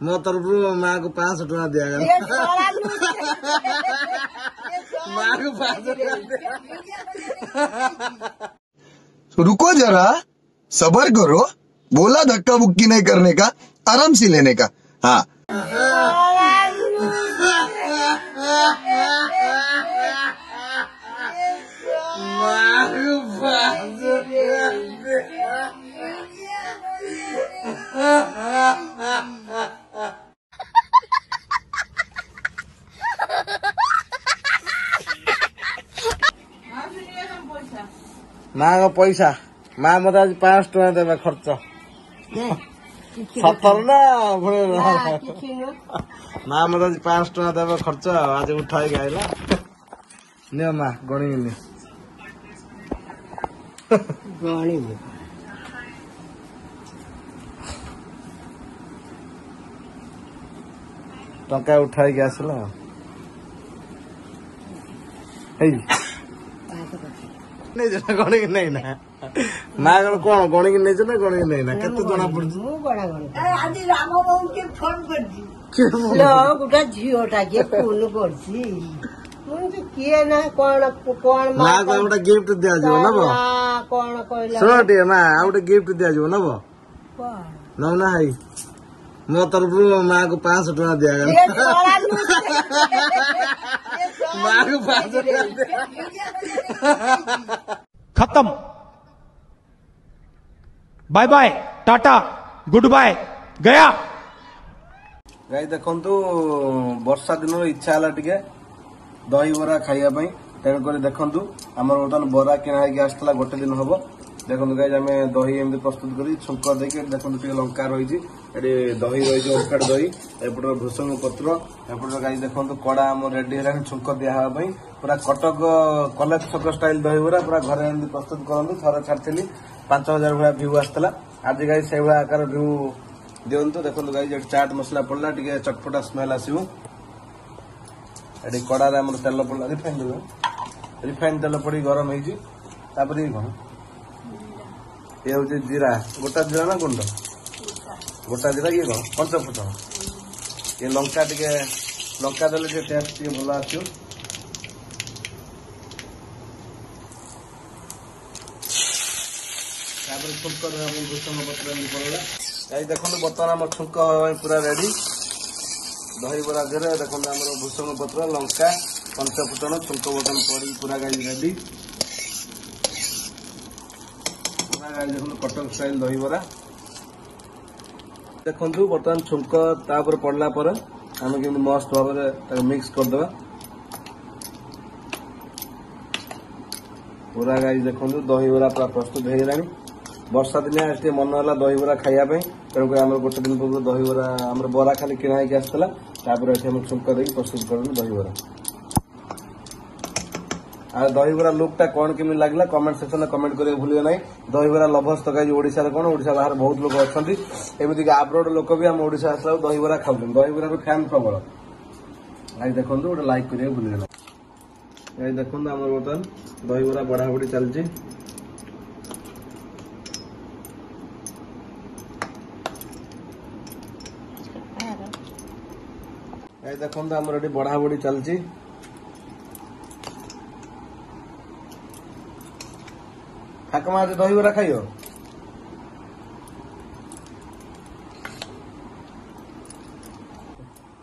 मो तरफ माँ को 500 टका दिया गया। माँ को 500 टका। रुको जरा, सबर करो। बोला धक्का बुक्की नहीं करने का, आराम से लेने का। हाँ माँ को पैसा माँ मत आज 500 टका देवा खर्च सतर ना माँ मत आज 500 टका देवा खर्च आज उठाई आइला नियो माँ गणी टका उठाई आसला गणिक नहीं ना माँ कौन गणिक नहीं ना गणिक नहीं ना केते जना पड़छ आज राम बाबू के फोन करछि लो गुटा झियोटा के फोन करछि मुझे किए ना कोन माँ को गोटा गिफ्ट दिया जो ना बो कोन कहला सोटे माँ गोटा गिफ्ट दिया जो ना बो नौ ना है मो तरफ माँ को 500 टका दिया गया माँ को 500 टका खत्म bye bye tata goodbye गया गाई देखंतु वर्षा दिन इच्छा है टिके दही बरा खाइया पई तेणुक देखंतु आमर बर्तमान बरा किना आसला गोटे दिन हम देखो गाइज आम दही एमती प्रस्तुत कर छुंक देखे देखो लंका रही दही रही ओमफेड दही एपटर भूसंग पत्र एपटर गाइज देखो कड़ा आम रेडी है छुंक दिखापी पूरा कटक कलेज छक स्टाइल दही बरा पूरा घरे एमती प्रस्तुत करूँ थर छाड़ी 5000 भाया भ्यू आसला आज गाइज से भाया आकार भ्यू दिंतु देखो गाइज चाट मसला पड़ा टे चटपटा स्मेल आसो कड़ार आम तेल पड़ा रिफाइन तेल पड़ी गरम होपर ये हूँ जीरा गोटा जीरा ना गुंड गोटा जीरा ये कौन पंच फुटन ये लंका टे लंका देले टेस्ट टे भल आसो छुंक भूषण पत्र पड़ा यही देखो बर्तमान आम छुंक पूरा रेडी दही बरा देर देखो आम भूषण पत्र लंका पंच फुटन छुंक बर्तन पड़ी पूरा गाई रेडी देखो कटक स्टाइल दही बरा देखु बर्तमान छुंक तापर पड़ला पर आम के मस्त भाव मिक्स करदे पूरा गाई देखो दही बरा पूरा प्रस्तुत हो गला वर्षा दिन आज मन है दही बरा खाइबा तेणुक आम गोटे दिन पूर्व दही बरा आम बरा खाली किना आसला छुंक दे प्रस्तुत करूँ दही बरा आ दही बरा लुकटा कौन केमी लगला कमेंट सेक्शन में कमेंट करिए भूलिए ना दही बरा लभस तो गाइज ओडिशा कौन ओडिशा बाहर बहुत लोग अच्छा एमती आब्रोड लोक भी आम ओडिशा आसला दही बरा खाऊ दही बरा फैन प्रबल आज देखो गोटे लाइक करिए भूलिए ना देखो आम बर्तमान दही बरा बढ़ाबड़ी चलती देखो आमर ये बढ़ाबड़ी चलती ठाकुमा आज दही बरा खाइयो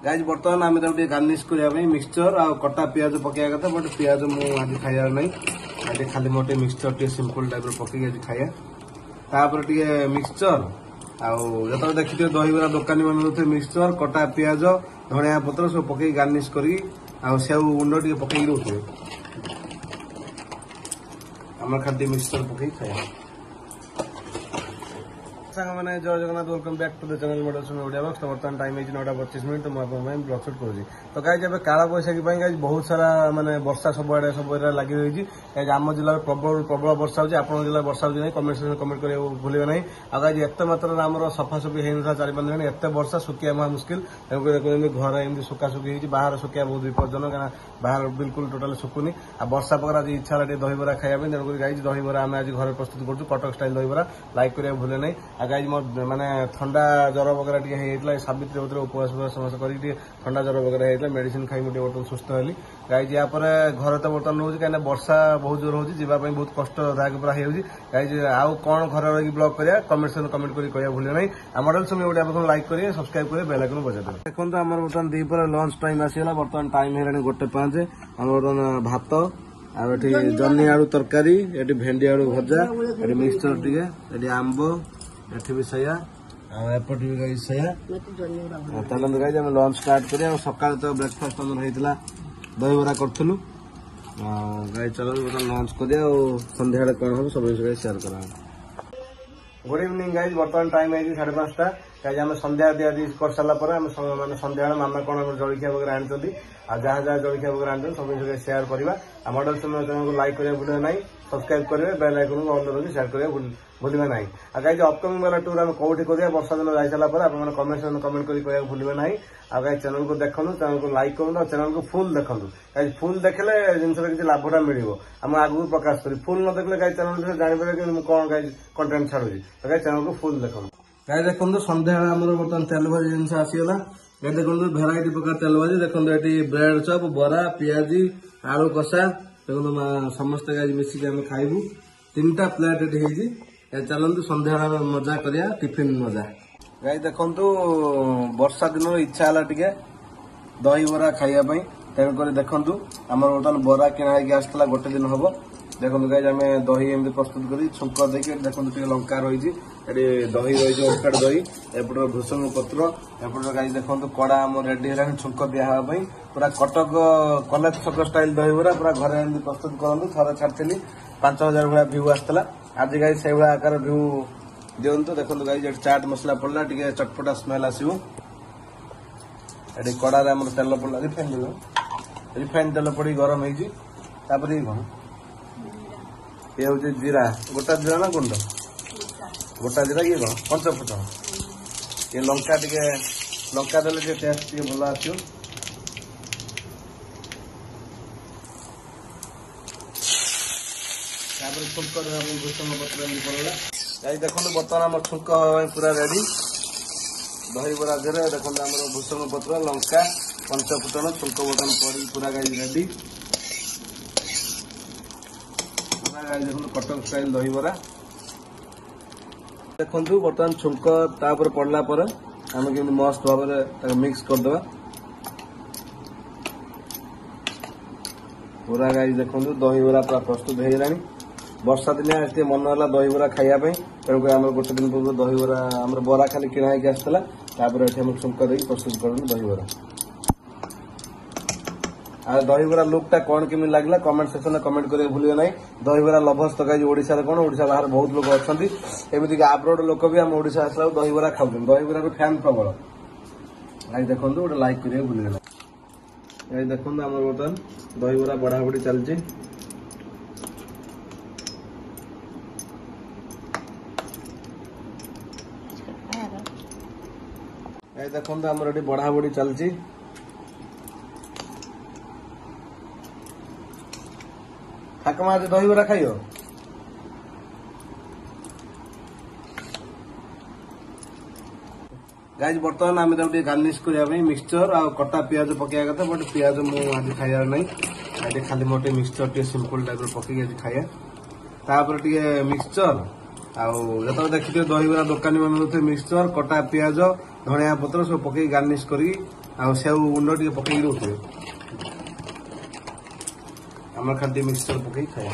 गाइज बर्तमान आम गार्निश करने मिक्सचर आ कटा पियाज पकड़ा कथा बट पियाज मुझे आज खाइबार ना आज खाली मोटे मिक्सचर टे सिंपल टाइप पकई आज खाइया तापर टे मिक्सचर आउ देखिए दही बरा दुकानी मान मिक्सचर कटा पियाज धनिया पत्र सब पकई गार्निश करी सेव गुंड टे पकई दे आम खाद्य मिक्सचर पकई खाया सांग मैंने Jai Jagannath welcome back to the channel motivation Odia box. तो बर्तमान टाइम है 9:25 मिनट तो मुझे ब्लॉग शूट करुँगी तो गाइज एवं काला बैशाखी गाइज बहुत सारा माने वर्षा सब लगी रही है आम जिले में प्रबल प्रबल वर्षा होती आप जिले वर्षा होती नहीं कमेंट सेक्शन कमेंट करेंगे भूलिए ना आ गाइज एत मात्रा आम सफासफी होता 4-5 दिन एत वर्षा शुकिया महा मुस्किल देखते घर एमती सुखासुखी बाहर शुकिया बहुत विपज्जनक क्या बाहर बिल्कुल टोटाल शुकुनी आ वर्षा पकर आज इच्छा दही बरा खाइबा तेणुक गाइज दही बरा आम आज घर प्रस्तुत करूँ कटक स्टाइल दही बरा लाइक करेंगे भूले ना गाइज मोर माने ठंडा ज्वर वगैरह टी होता सावित्री व्रत उपवास समस्त करके ठंडा ज्वर वगैरह होता मेडिसिन खाई मुझे बर्तमान सुस्थ हली गाइज या घर तो बर्तमान रोज कहीं वर्षा बहुत जोर हो जावाई बहुत कष्टदायक पूरा हो गाइज आउ कौन घर रही ब्लॉग करिया कमेंट कमेंट कर कह भूल ना मॉडल समय गोटे आप लाइक करेंगे सब्सक्राइब करेंगे बेल आइकन बजा देते देखो आम बर्तमान दीपर लंच टाइम आसीगला बर्तमान टाइम है 1:05 आम बर्तमान भात आठी जन्नी आलू तरकारी एटी भेंडी आलू भजा एटी मिक्सचर टिके एटी आंब एटी भी सैया एपट भी गाइज सैया चलते गाइज आम लंच स्टार्ट करिया सका तो ब्रेकफास्ट आम होता दहीबरा करूँ गाइज चलो लंच करिया संध्या कौन हम सब सेयार करा गुड इवनिंग गाइज बर्तमान टाइम है 5:30 गाइज आम संध्या दिया दी कर सारा मैंने संध्या मामा कौन जलखिया वगैरह आनी जहाँ जहाँ जलखिया वगैरह आनी सब सेयार करवा मॉडल समय चैनल को लाइक करेंगे भूल ना सब्सक्राइब करेंगे बेल आइकन को ऑन रखी सेयार करेंगे भूलिए ना गाइज अपकमिंग वाला टूर आम कौटी करिया वर्षा दिन जाई सारा पर आप कमेंट कर भूलिए ना गाइज चैनल को देखु चैनल को लाइक करूँ चैनल को फुल देखु गाइज फुल देखले जिन किसी लाभटा मिल आम आगू प्रकाश करी फुल न देखले गाइज चैनल जापर कि कौन गाइज कंटेंट छाड़ुची गाइज चैनल को फुल देखु गाइज देखो सन्ध्या आम बर्तमान तेल भाजी जिन आसीगला गाइज देखो भेराइटी प्रकार तेल भाजी देखो ये ब्रेड चप बरा पियाजी आलू कषा देखो समस्ते गाइज मिसिक आम खाइबू 3टा प्लेट ये चलते सन्ध्या मजा करिया टिफिन मजा गाइज देखो वर्षा दिन इच्छा है टे दही बरा खाइबा तेणुक देखु आम बर्तमान बरा किणा आसला गोटे दिन हम देखो गाइज आम दही एमती प्रस्तुत कर छुंक देखिए देखो लंका रही दही रही ओमफेड दही एपट भूषंग पत्र एपट गाइज देखो कड़ा आम रेडी है छुंक दिखापी पूरा कटक कलेज छक स्टाइल दही बरा पूरा घर एमती प्रस्तुत करूँ थोड़ा छाड़ी 5000 भाया भ्यू आसला आज गाइज से भाया आकार भ्यू दिंतु देखो गाइज चाट मसला पड़ा टे चटपटा स्मेल आसो कड़ा तेल पड़ा रिफाइन तेल पड़ी गरम हो कौन ये हूँ जीरा गोटा जीरा ना गुंड गोटा जीरा ये कौन पंचफुटन ये लंका टे लंका देले टेस्ट टे भल आसो छुंक भूषंग पत्र पड़ा गाइज देखो बर्तमान आम छुंक पूरा रेडी दही बरा धीरे देखो आम भूषंग पत्र लंका पंचफुटन छुंक बर्तमान पड़ी पूरा गाइज रेडी देखो कटक स्टाइल दही बरा देखु बर्तमान छुंक तापर पड़ला पर आम के मस्त भाव मिक्स करदे पूरा गाइज देखो दही बरा पूरा प्रस्तुत हो गलानी वर्षा दिन आज मन है दही बरा खाइबा तेणुक आम गोटे दिन पूर्व दही बरा आम बरा खाली किणा आसला छुंक देकी प्रस्तुत करूँ दही बरा दही बरा लुकटा कौन केमी लगला कमेंट सेक्शन में कमेंट करेंगे भूलिए ना दही बरा लभर्स तो गाइज ओडिशा कौन ओडिशा बाहर बहुत लोग अच्छा एमती आब्रोड लोक भी आम ओडिशा आसला दही बरा खाऊ दही बरा फैन प्रबल गाइज देखो गोटे लाइक करेंगे भूलिए ना गाइज देखो आम बर्तमान दही बरा बढ़ा बढ़ी चलती देखो आम ये बढ़ा बढ़ी चलती ठाकमा आज दही बरा खाइयो गाइज बर्तमान आम गार्निश करने मिक्सचर आ कटा पियाज पकड़ा कथा बट पियाज मुझे आज खाइबार ना खाली मोटे मिक्सचर टे सिंपल टाइप पकई आज खाया तापर टे मिक्सचर जो देखिए दही बरा दुकानी मान मिक्सचर कटा पियाज धनिया पत्र सब पकई गार्निश कर सेव गुंड टे पकई दे आम खाली मिक्सचर पकई खाया।